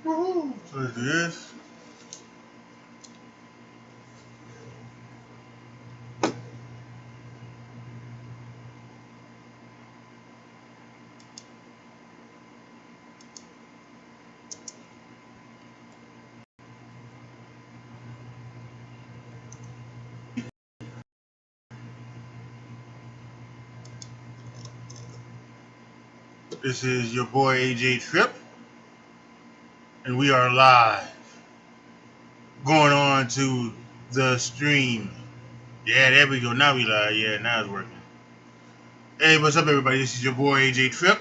Woohoo! So let's do this. This is your boy AJ Trip, and we are live. Going on to the stream. Yeah, there we go. Now we live. Yeah, now it's working. Hey, what's up, everybody? This is your boy AJ Trip.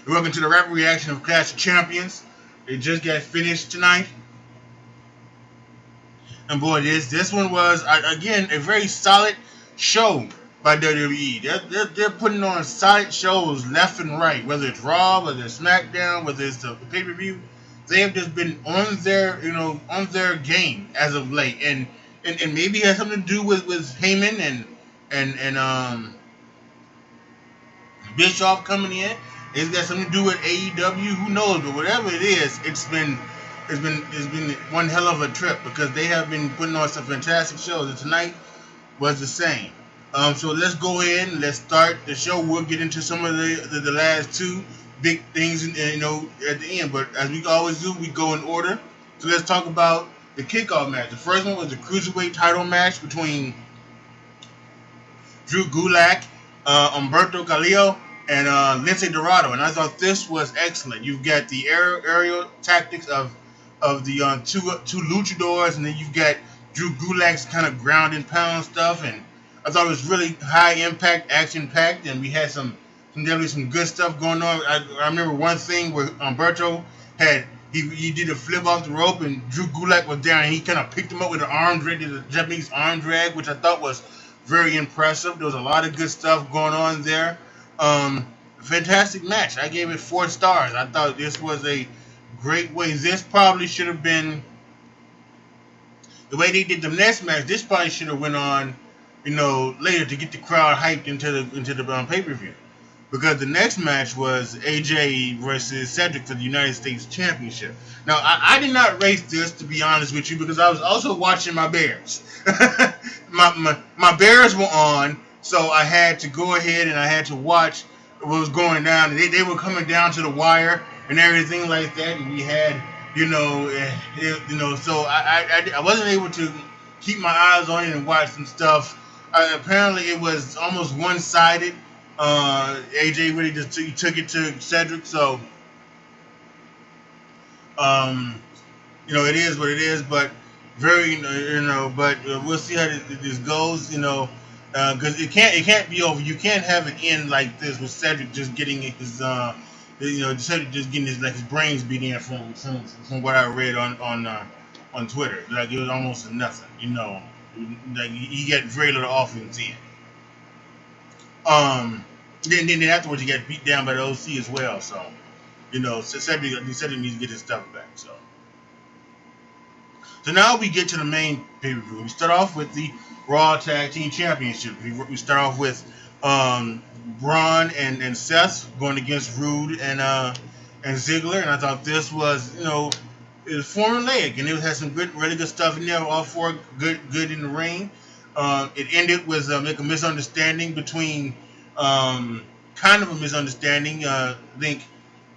And welcome to the rapid reaction of Clash of Champions. It just got finished tonight. And boy, this one was, again, a very solid show by WWE. They're putting on solid shows left and right, whether it's Raw, whether it's SmackDown, whether it's the pay-per-view. They have just been on their game as of late, and maybe it has something to do with Heyman and Bischoff coming in. It's got something to do with AEW. Who knows? But whatever it is, it's been one hell of a trip because they have been putting on some fantastic shows. And tonight was the same. So let's go ahead and let's start the show. We'll get into some of the last two big things, at the end. But as we always do, we go in order. So let's talk about the kickoff match. The first one was the cruiserweight title match between Drew Gulak, Humberto Carrillo, and Lince Dorado. And I thought this was excellent. You've got the aerial tactics of the two luchadors, and then you've got Drew Gulak's kind of ground and pound stuff. And I thought it was really high impact, action packed, and we had definitely some good stuff going on. I remember one thing where Humberto had. He did a flip off the rope, and Drew Gulak was down, and he kind of picked him up with an arm drag, the Japanese arm drag, which I thought was very impressive. There was a lot of good stuff going on there. Fantastic match. I gave it 4 stars. I thought this was a great way. This probably should have been the way they did the next match. This probably should have went on, later to get the crowd hyped into the pay per view. Because the next match was AJ versus Cedric for the United States Championship. Now, I did not race this, to be honest with you, because I was also watching my Bears. my Bears were on, so I had to go ahead and I had to watch what was going down. They were coming down to the wire and everything like that, and we had, so I wasn't able to keep my eyes on it and watch some stuff. Apparently, it was almost one-sided. AJ really just took it to Cedric, so it is what it is. But but we'll see how this goes, because it can't be over. You can't have it end like this with Cedric just getting his Cedric just getting his brains beat in from what I read on Twitter. Like it was almost nothing, like he got very little offense in. Then afterwards he got beat down by the OC as well. So, Cedric needs to get his stuff back. So now we get to the main pay-per-view. We start off with the Raw Tag Team Championship. We start off with Braun and Seth going against Rude and Ziggler. And I thought this was, it was formulaic, and it had some really good stuff in there. All 4 good in the ring. It ended with like a misunderstanding between, kind of a misunderstanding. I think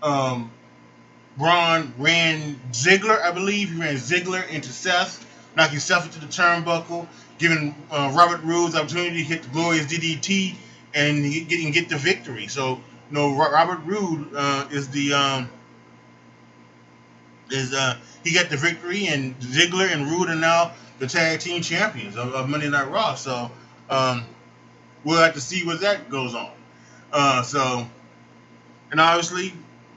Braun ran Ziggler, I believe. He ran Ziggler into Seth, knocking Seth into the turnbuckle, giving Robert Roode the opportunity to hit the glorious DDT and get the victory. So, Robert Roode he got the victory, and Ziggler and Roode are now the tag team champions of Monday Night Raw. So we'll have to see what that goes on. And obviously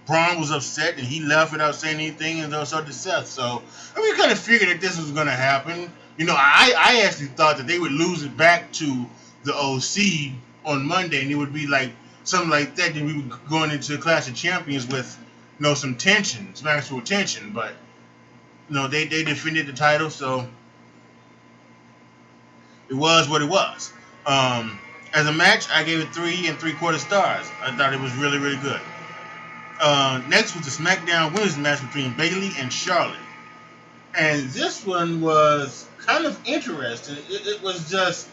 Braun was upset and he left without saying anything, and so did Seth. So we kind of figured that this was going to happen. I actually thought that they would lose it back to the OC on Monday, and it would be like something like that. Then we would going into Clash of Champions with some tension, some actual tension. But they defended the title, so it was what it was. As a match, I gave it 3 3/4 stars. I thought it was really, really good. Next was the SmackDown Women's match between Bayley and Charlotte, and this one was kind of interesting. It was just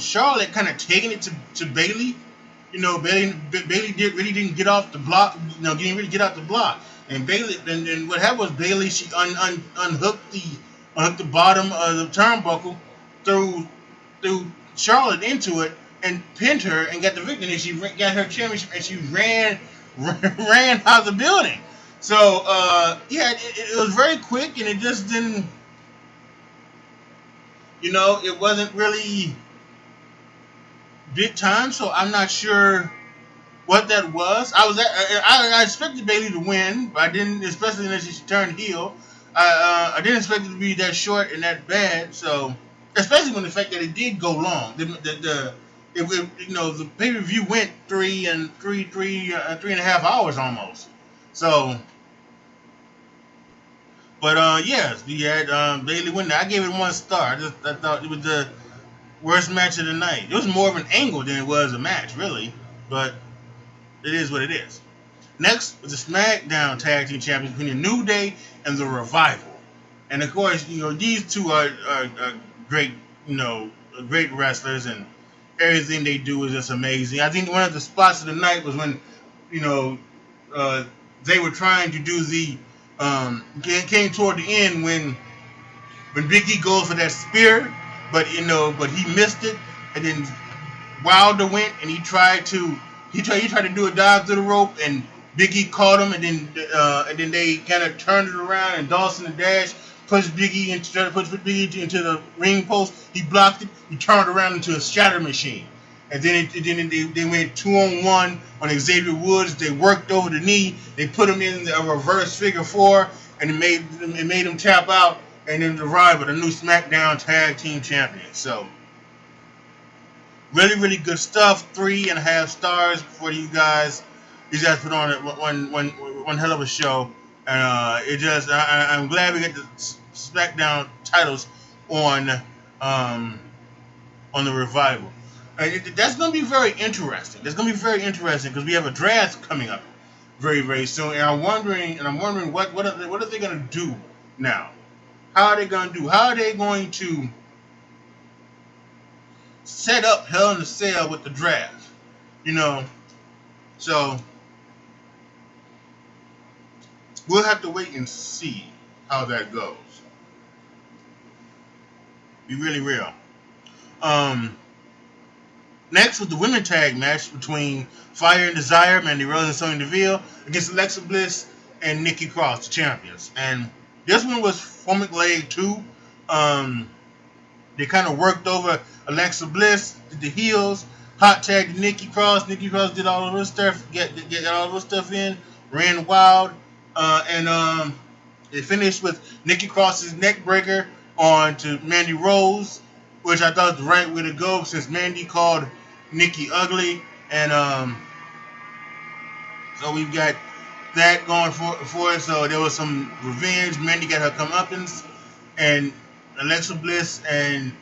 Charlotte kind of taking it to Bayley. Bayley really didn't get off the block. Didn't really get out the block. And Bayley, and what happened was Bayley, she unhooked the bottom of the turnbuckle, threw Charlotte into it, and pinned her and got the victory. And she got her championship, and she ran out of the building. So yeah, it was very quick, and it just didn't. It wasn't really big time. So I'm not sure what that was. I expected Bayley to win, but I didn't, especially when she turned heel. I didn't expect it to be that short and that bad. So, especially when the fact that it did go long. The pay per view went three and a half hours almost. So, but yes, we had Bayley win. I gave it 1 star. I thought it was the worst match of the night. It was more of an angle than it was a match, really. But it is what it is. Next was the SmackDown Tag Team Champions between the New Day and the Revival. And of course, these two are great, great wrestlers, and everything they do is just amazing. I think one of the spots of the night was when, they were trying to do the, came toward the end when Big E goes for that spear, but he missed it, and then Wilder went and he tried to do a dive through the rope, and Big E caught him, and then they kind of turned it around, and Dawson and Dash pushed Big E into the ring post. He blocked it. He turned around into a shatter machine, and then they went 2-on-1 on Xavier Woods. They worked over the knee. They put him in a reverse figure four, and it made him tap out, and then the Revival, the new SmackDown Tag Team Champions. So. Really, really good stuff. 3.5 stars for you guys. You guys put on one hell of a show, and I'm glad we get the SmackDown titles on the Revival. That's going to be very interesting. That's going to be very interesting because we have a draft coming up very, very soon, and I'm wondering what are they going to do now? How are they going to do? How are they going to set up Hell in a Cell with the draft? So we'll have to wait and see how that goes. Be really real. Next was the women tag match between Fire and Desire, Mandy Rose and Sonya Deville, against Alexa Bliss and Nikki Cross, the champions. And this one was formulaic too. They kind of worked over Alexa Bliss, did the heels, hot tagged Nikki Cross. Nikki Cross did all of her stuff, get all of her stuff in, ran wild, and it finished with Nikki Cross's neck breaker on to Mandy Rose, which I thought was the right way to go since Mandy called Nikki ugly, and so we've got that going for it. So there was some revenge. Mandy got her comeuppance, and Alexa Bliss and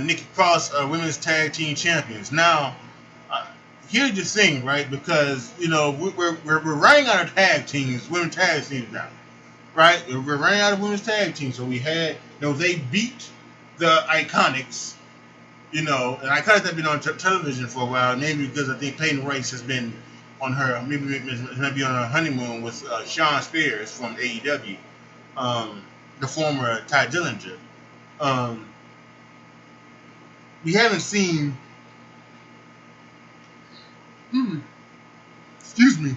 Nikki Cross are women's tag team champions. Now, here's the thing, right? Because we're running out of tag teams, women's tag teams now, right? We're running out of women's tag teams. So we had, they beat the Iconics, and Iconics have been on television for a while. Maybe because I think Peyton Royce has been on her, maybe on her honeymoon with Shawn Spears from AEW, the former Ty Dillinger. We haven't seen. Excuse me.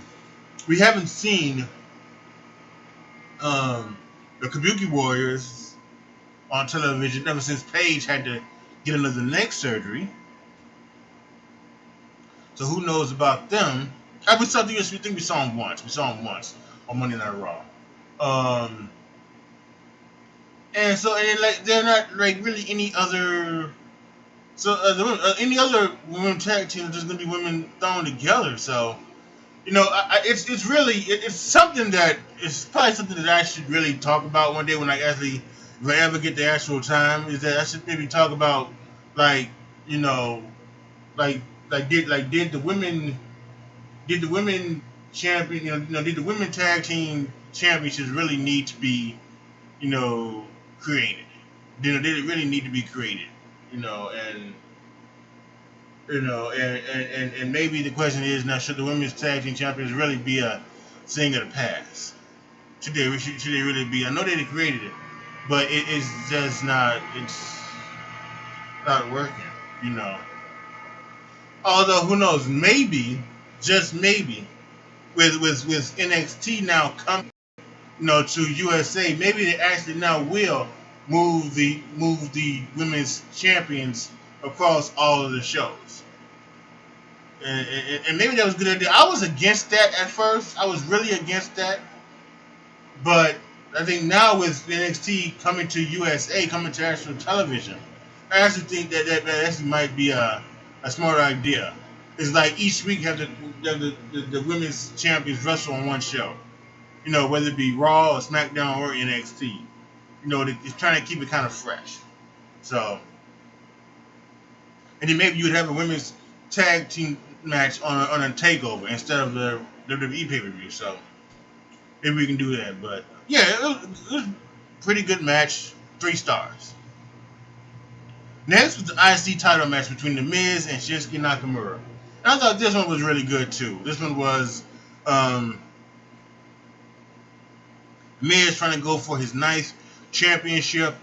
We haven't seen the Kabuki Warriors on television ever since Paige had to get another neck surgery. So who knows about them? I think we saw them once. We saw them once on Monday Night Raw. And so they're not like really any other. So any other women tag team is just gonna be women thrown together. So it's really something that it's probably something that I should really talk about one day when I actually, if I ever get the actual time, is that I should maybe talk about like did the women champion, did the women tag team championships really need to be, created? Did it really need to be created? You know, and and maybe the question is now: should the women's tag team champions really be a thing of the past? Should they really be? I know they created it, but it's just not. It's not working. You know. Although who knows? Maybe, just maybe, with NXT now coming, to USA, maybe they actually now will move the women's champions across all of the shows. And maybe that was a good idea. I was against that at first. I was really against that. But I think now with NXT coming to USA, coming to actual television, I actually think that actually might be a smart idea. It's like each week have the women's champions wrestle on one show. Whether it be Raw or SmackDown or NXT. It's trying to keep it kind of fresh. So, and then maybe you would have a women's tag team match on a takeover instead of the WWE pay per view. So maybe we can do that. But yeah, it was a pretty good match. 3 stars. Next was the IC title match between The Miz and Shinsuke Nakamura. And I thought this one was really good too. This one was Miz trying to go for his ninth championship.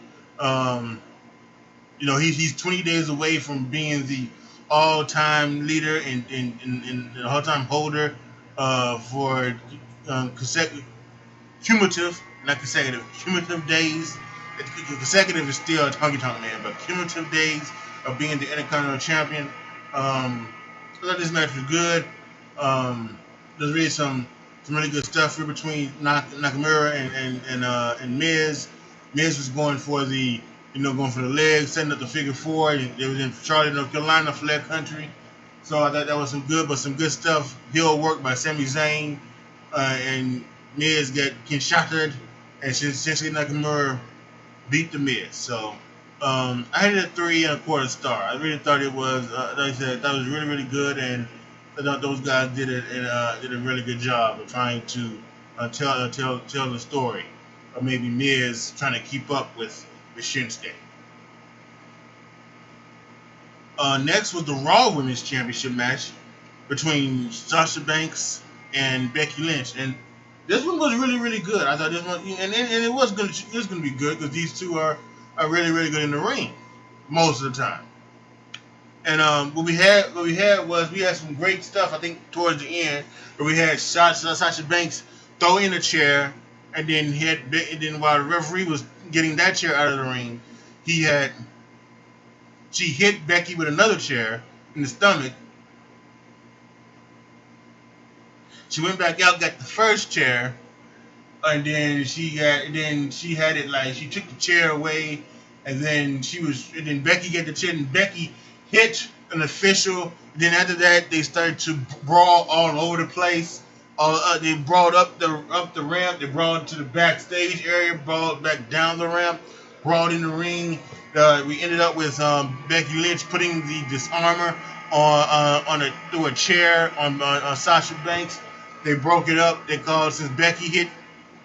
He's 20 days away from being the all-time leader and the all-time holder for cumulative days. Consecutive is still a honky tonk man, but cumulative days of being the Intercontinental Champion. I thought this match was good. There's really some really good stuff here between Nakamura and Miz. Miz was going for the leg, setting up the figure four. It was in Charlotte, North Carolina, Flair Country. So I thought that was some good stuff. Heel work by Sami Zayn, and Miz got shattered, and Shinsuke Nakamura beat the Miz. So I had it at 3.25 star. I really thought it was, like I said, that was really really good, and I thought those guys did a really good job of trying to tell the story of maybe Miz trying to keep up with Shinsuke. Next was the Raw Women's Championship match between Sasha Banks and Becky Lynch, and this one was really really good. I thought this one, and it was going to be good because these two are really really good in the ring most of the time. And what we had was we had some great stuff. I think towards the end, where we had Sasha Banks throw in a chair, and then while the referee was getting that chair out of the ring, she hit Becky with another chair in the stomach. She went back out, got the first chair, and then she had it like she took the chair away, and then Becky got the chair, and Becky hit an official. Then after that, they started to brawl all over the place. They brawled up the ramp. They brawled to the backstage area. Brawled back down the ramp. Brawled in the ring. We ended up with Becky Lynch putting the disarmor through a chair on Sasha Banks. They broke it up. They called, since Becky hit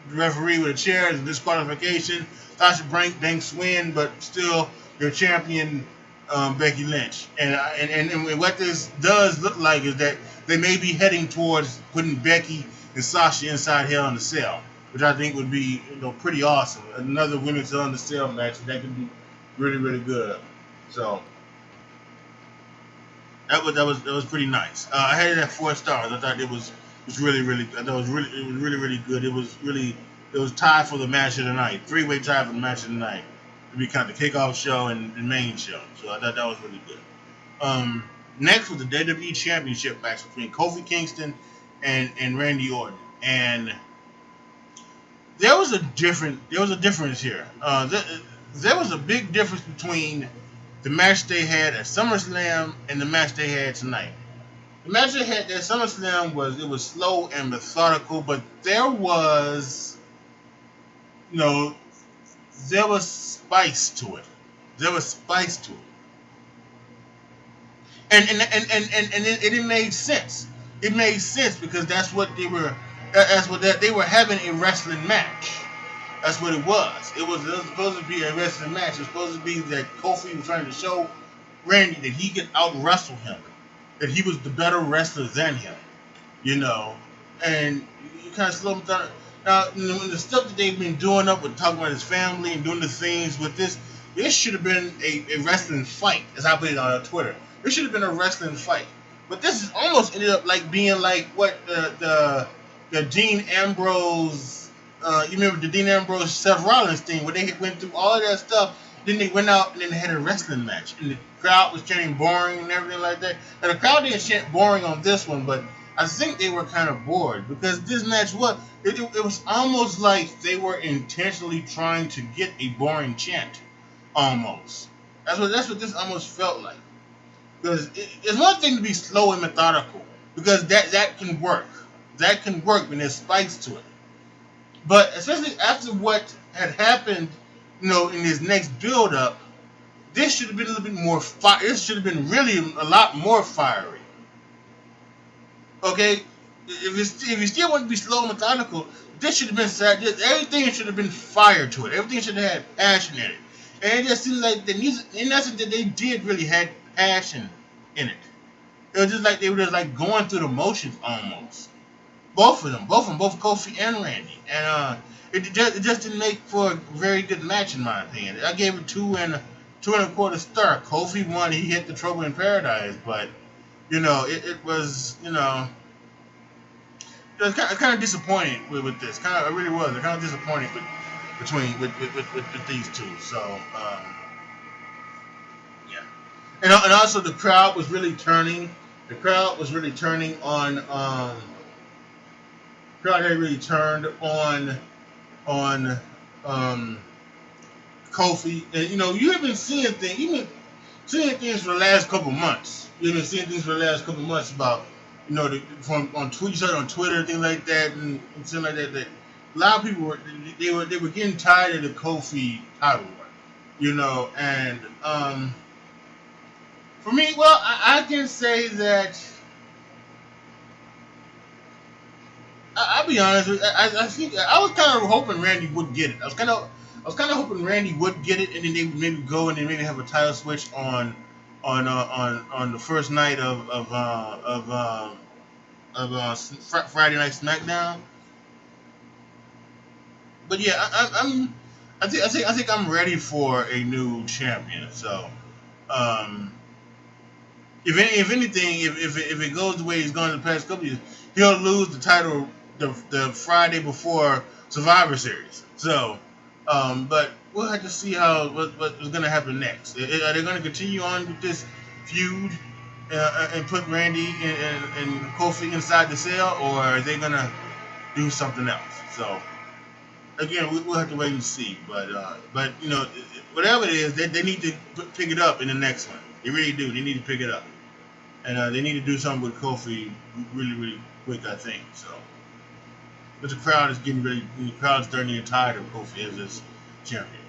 the referee with a chair, as a disqualification. Sasha Banks win, but still your champion, Becky Lynch. And what this does look like is that they may be heading towards putting Becky and Sasha inside Hell in a Cell, which I think would be pretty awesome. Another women's Hell in a Cell match that could be really really good. So that was pretty nice. I had it at 4 stars. I thought it was really really. I thought it was really really good. It was tied for the match of the night. 3-way tie for the match of the night. To be kind of the kickoff show and the main show. So I thought that was really good. Next was the WWE Championship match between Kofi Kingston and Randy Orton, and there was a difference here. There was a big difference between the match they had at SummerSlam and the match they had tonight. The match they had at SummerSlam was slow and methodical, but there was spice to it. And it made sense. it made sense because that's what they were. That's what that they were having a wrestling match. That's what it was. It was supposed to be a wrestling match. It was supposed to be that Kofi was trying to show Randy that he could out wrestle him, that he was the better wrestler than him. You know, and you kind of slow him down. Now, the stuff that they've been doing up with talking about his family and doing the things with this should have been a wrestling fight, as I put it on Twitter. This should have been a wrestling fight. But this is almost ended up like being like what the Dean Ambrose, you remember the Dean Ambrose Seth Rollins thing where they went through all of that stuff. Then they went out and then they had a wrestling match, and the crowd was chanting boring and everything like that. And the crowd didn't chant boring on this one, but I think they were kind of bored because this match it was almost like they were intentionally trying to get a boring chant, almost. That's what this almost felt like. Because it's one thing to be slow and methodical, because that can work. That can work when there's spikes to it. But especially after what had happened, in this next build up, this should have been a little bit more fire. This should have been really a lot more fiery. Okay, if you still want to be slow and methodical, this should have been sad. Everything should have been fire to it. Everything should have had passion in it. And it just seems like the music, and that's that they did really had passion in it. It was just like they were just like going through the motions almost. Both of them, both Kofi and Randy, and it just didn't make for a very good match in my opinion. I gave it two and a quarter star. Kofi won; he hit the Trouble in Paradise, but it was it was kind of disappointed with this. I really was. I kind of disappointed with these two. So yeah, and also the crowd was really turning. The crowd was really turning on. Crowd had really turned on Kofi, and you have been seeing things. You've been seeing things for the last couple months. You've been seeing things for the last couple months about from on Twitter, you saw it on Twitter, things like that, and things like that. That a lot of people were getting tired of the Kofi title run, and for me, well, I can say that. I'll be honest. I think I was kind of hoping Randy would get it. I was kind of hoping Randy would get it, and then they would maybe go and then maybe have a title switch on the first night of Friday Night SmackDown. But yeah, I think I'm ready for a new champion. So, if anything, if it goes the way he's gone the past couple years, he'll lose the title the Friday before Survivor Series. So, but we'll have to see what's going to happen next. Are they going to continue on with this feud and put Randy and Kofi inside the cell, or are they going to do something else? So, again, we'll have to wait and see. But whatever it is, they need to pick it up in the next one. They really do. They need to pick it up. And they need to do something with Kofi really, really quick, I think. So, but the crowd is the crowd's starting to get tired of Kofi as this champion.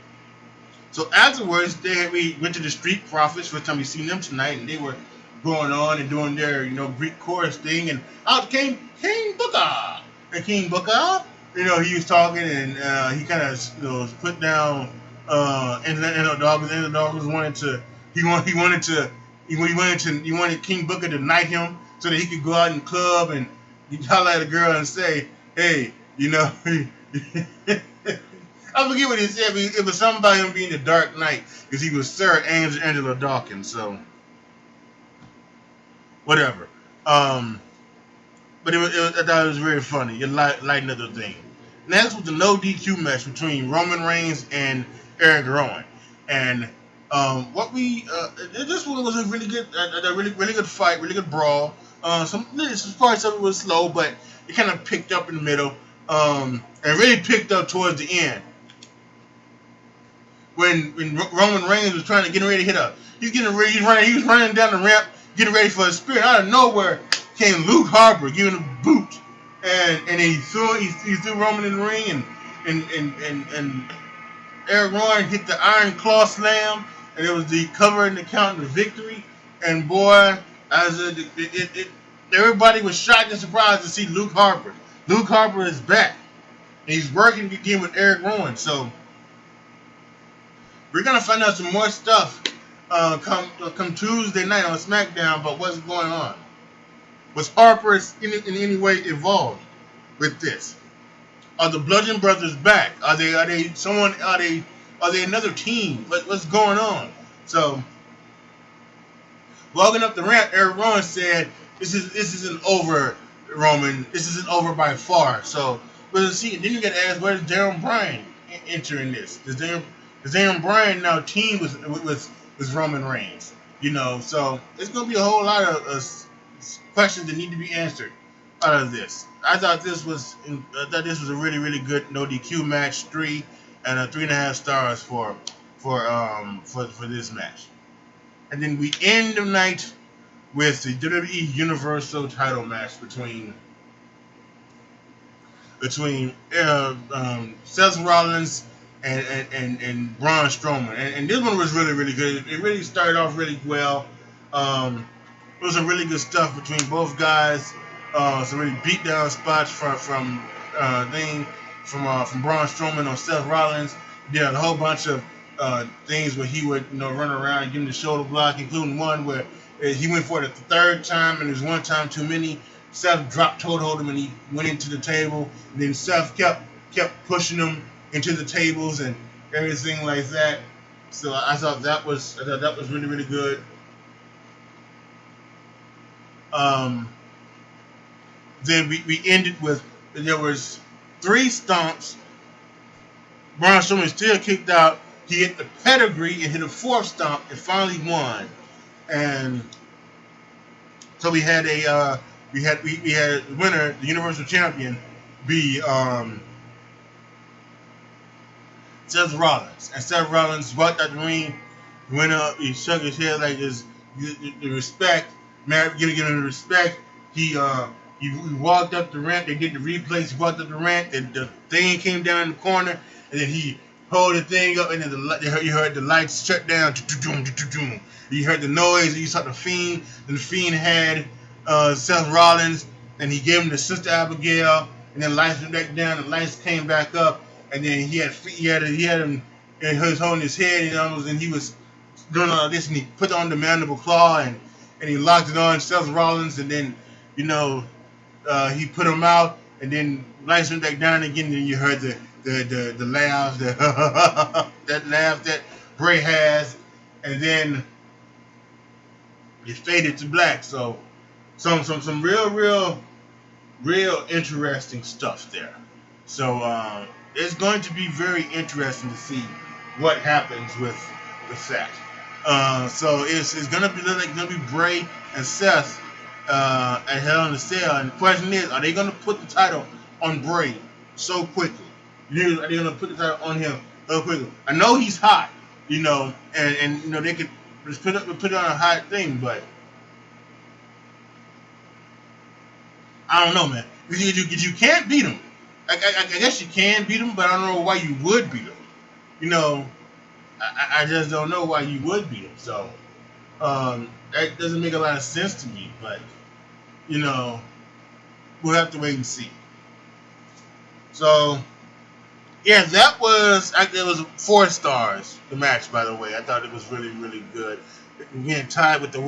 So afterwards, we went to the Street Profits. First time we seen them tonight, and they were going on and doing their Greek chorus thing, and out came King Booker. And King Booker, he was talking, and he kind of put down and the Dog. And the Dog was he wanted King Booker to knight him so that he could go out in the club and he'd holler at a girl and say, hey, I forget what he said, but it was something about him being the Dark Knight because he was Sir Angela Dawkins, so whatever. But I thought it was very funny. It lightened up the thing. Next was the no DQ match between Roman Reigns and Eric Rowan. And this one was a really good, really good fight, really good brawl. Some parts of it was slow, but it kind of picked up in the middle, and really picked up towards the end. When Roman Reigns was getting ready to hit he was running down the ramp, getting ready for a spear. Out of nowhere came Luke Harper giving a boot, and he threw Roman in the ring, and Eric Rowan hit the Iron Claw Slam, and it was the cover and the count and the victory. And boy, Everybody was shocked and surprised to see Luke Harper. Luke Harper is back. And he's working again with Eric Rowan. So we're gonna find out some more stuff come Tuesday night on SmackDown about what's going on. Was Harper in any way involved with this? Are the Bludgeon Brothers back? Are they another team? What's going on? So walking up the ramp, Eric Rowan said, This isn't over, Roman. This isn't over by far." So but see, then you got to ask, where does Daniel Bryan enter in this? Does Daniel Bryan now team with Roman Reigns? So it's gonna be a whole lot of questions that need to be answered out of this. I thought this was a really really good no DQ match, 3.5 stars for this match. And then we end the night with the WWE Universal Title match between Seth Rollins and Braun Strowman, and this one was really really good. It really started off really well. It was some really good stuff between both guys. Some really beat down spots from Braun Strowman on Seth Rollins. Did a whole bunch of things where he would run around and give him the shoulder block, including one where he went for it the third time and it was one time too many. Seth dropped hold him and he went into the table. And then Seth kept pushing him into the tables and everything like that. So I thought that was really really good. Then we ended with, there was 3 stomps. Braun Strowman still kicked out. He hit the pedigree and hit a 4th stomp and finally won. And so we had a winner, the Universal Champion, be Seth Rollins. And Seth Rollins walked out the ring, went up, he shook his head like this, the respect, giving him the respect. He walked up the ramp. They did the replays. He walked up the ramp. The thing came down in the corner, and then he pulled the thing up, and then you heard the lights shut down. You heard the noise. And you saw the Fiend. And the Fiend had Seth Rollins, and he gave him the Sister Abigail, and then lights went back down. The lights came back up, and then he had him, and he was holding his head, and he was doing all this, and he put on the mandible claw, and he locked it on Seth Rollins, and then he put him out, and then lights went back down again, and then you heard the laugh, that laugh that Bray has, and then it faded to black. So some real interesting stuff there. So it's going to be very interesting to see what happens with that. So it's gonna be Bray and Seth at Hell in a Cell, and the question is, are they gonna put the title on Bray so quickly? Are they gonna put the title on him so quickly? I know he's hot, and they could just put it on a hot thing, but I don't know, man. You can't beat him. I guess you can beat him, but I don't know why you would beat him. I just don't know why you would beat him. So that doesn't make a lot of sense to me. But we'll have to wait and see. So yeah, it was 4 stars. The match, by the way, I thought it was really really good. Again, tied with the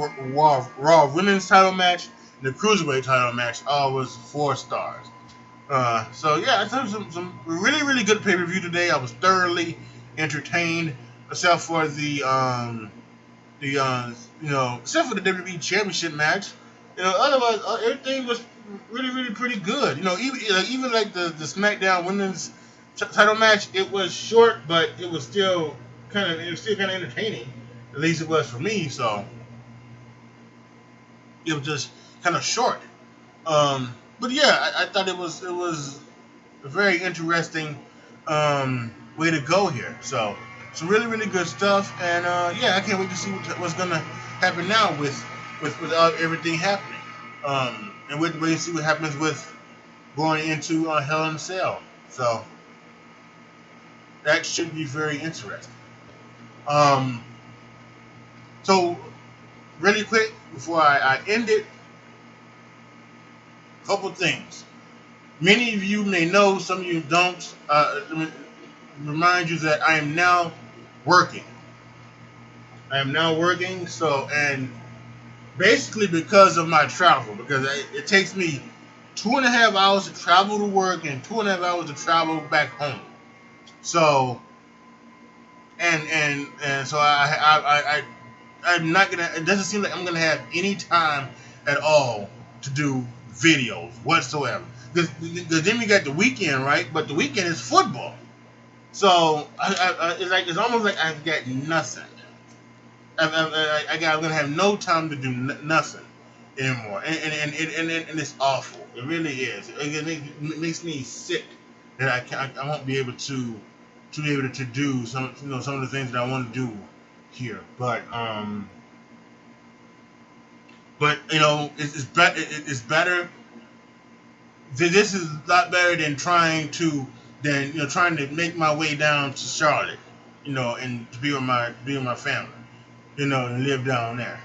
Raw Women's title match and the Cruiserweight title match. All was 4 stars. So yeah, I thought it was some really really good pay per view today. I was thoroughly entertained, except for the except for the WWE Championship match. Otherwise everything was really really pretty good. Even like the SmackDown Women's title match, it was short, but it was still kind of entertaining. At least it was for me. So it was just kind of short. But yeah, I thought it was a very interesting way to go here. So some really really good stuff, and yeah, I can't wait to see what's gonna happen now with everything happening, and wait to see what happens with going into Hell in a Cell. So that should be very interesting. So really quick before I end it, couple things. Many of you may know, some of you don't. Let me remind you that I am now working. I am now working, so, and basically because of my travel, because it takes me 2.5 hours to travel to work and 2.5 hours to travel back home. So, and so I'm not gonna. It doesn't seem like I'm gonna have any time at all to do videos whatsoever. Because then we got the weekend, right? But the weekend is football, so it's almost like I've got nothing. I'm gonna have no time to do nothing anymore, and it's awful. It really is. It makes me sick that I won't be able to do some of the things that I want to do here. But it's better. This is a lot better than trying to make my way down to Charlotte, and to be with my family, and live down there.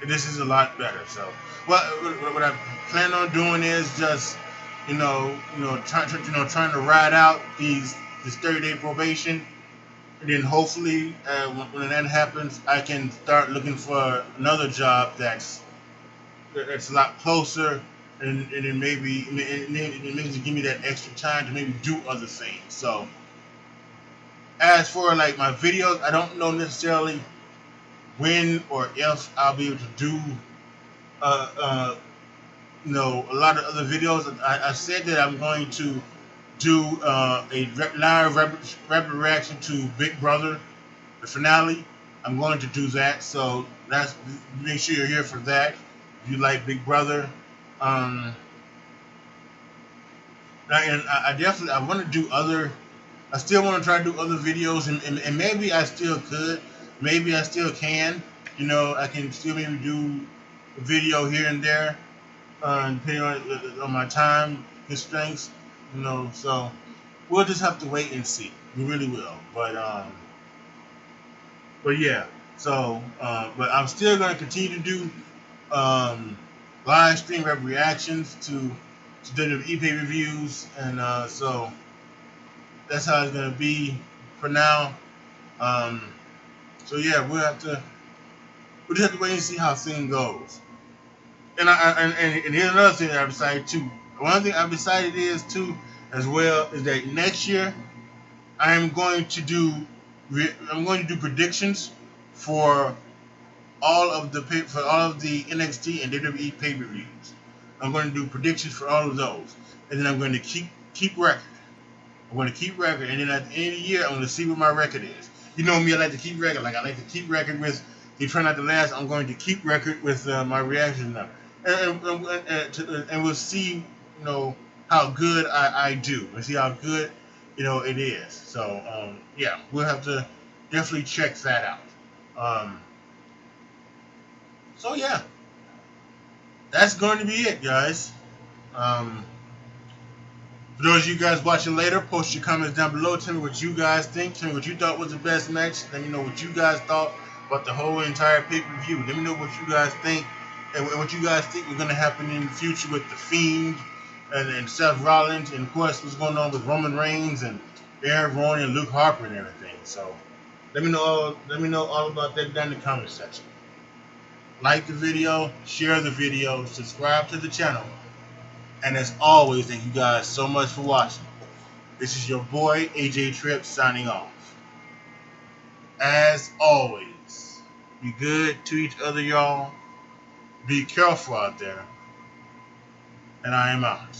This is a lot better. So, what I plan on doing is just, trying to ride out this 30-day probation, and then hopefully, when that happens, I can start looking for another job that's a lot closer, and then maybe it give me that extra time to maybe do other things. So, as for like my videos, I don't know necessarily when or if I'll be able to do uh, uh, a lot of other videos. I said that I'm going to do a live rapid reaction to Big Brother, the finale. I'm going to do that, so make sure you're here for that. If you like Big Brother, and I definitely I want to do other. I still want to try to do other videos, and maybe I still could, maybe I still can. I can still maybe do a video here and there, depending on my time constraints. So we'll just have to wait and see. We really will. But yeah. So, but I'm still going to continue to do live stream web reactions to WWE pay reviews, and so that's how it's going to be for now. Um, so yeah, we'll just have to wait and see how things goes. And here's another thing that I've decided too. One thing I've decided is too, as well, is that next year I'm going to do predictions for all of the NXT and WWE pay per views. I'm going to do predictions for all of those, and then I'm going to keep record. I'm going to keep record, and then at the end of the year, I'm going to see what my record is. You know me, I like to keep record. Like I like to keep record with. They try not to last. I'm going to keep record with my reaction now, and we'll see, how good I do. We'll see how good, it is. So yeah, we'll have to definitely check that out. So yeah, that's going to be it, guys. Um, For those of you guys watching later, post your comments down below. Tell me what you guys think. Tell me what you thought was the best match. Let me know what you guys thought about the whole entire pay-per-view. Let me know what you guys think, and what you guys think is going to happen in the future with The Fiend and Seth Rollins, and of course what's going on with Roman Reigns and Baron Corbin and Luke Harper and everything. So let me know all about that down in the comment section. Like the video, share the video, subscribe to the channel. And as always, thank you guys so much for watching. This is your boy, AJ Tripp, signing off. As always, be good to each other, y'all. Be careful out there. And I am out.